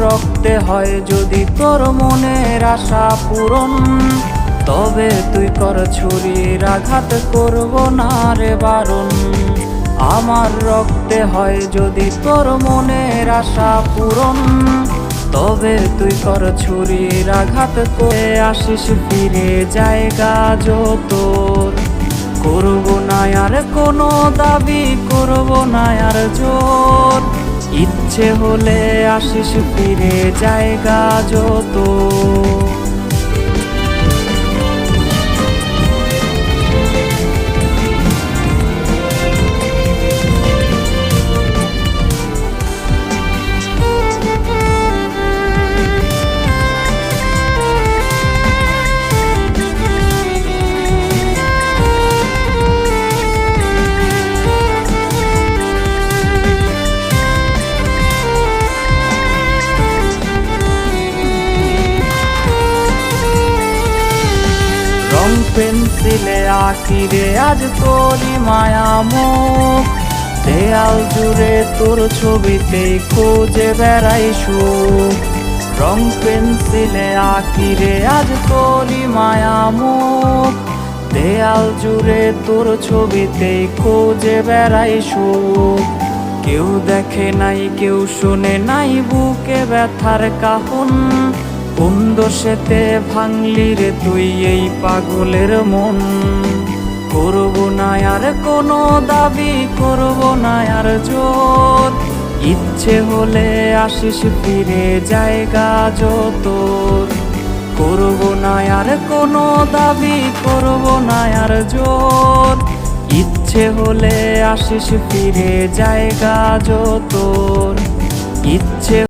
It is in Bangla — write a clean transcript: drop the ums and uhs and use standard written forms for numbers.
রক্তে হয় যদি তোর মনের আশা পূরণ, তবে তুই কর ছুরির আঘাত, করব না রে বারণ। আমার রক্তে হয় যদি তোর মনের আশা পূরণ, তবে তুই কর ছুরির আঘাত, করে আসিস ফিরে জায়গা তোর। করব না আর কোনো দাবি, করব না আর জোর, ইচ্ছে হলে আসিস ফিরে জায়গা তোর। রং পেন্সিলে আঁকি রে আজ তোরই মায়া মুখ, দেয়াল জুড়ে তোর ছবিতে খুঁজে বেড়াই সুখ। রং পেন্সিলে আঁকি রে আজ তোরই মায়া মুখ, দেয়াল জুড়ে তোর ছবিতে খুঁজে বেড়াই সুখ। কেউ দেখে নাই, কেউ শোনে নাই বুকে ব্যথার কাহন, কোন দোষেতে ভাঙলি রে তুই এই পাগলের মন। করব না আর কোনো দাবি, করব না আর জোর, ইচ্ছে হলে আসিস ফিরে জায়গা তোর। করব না আর কোনো দাবি, করব না আর জোর, ইচ্ছে হলে আসিস ফিরে জায়গা তোর। ইচ্ছে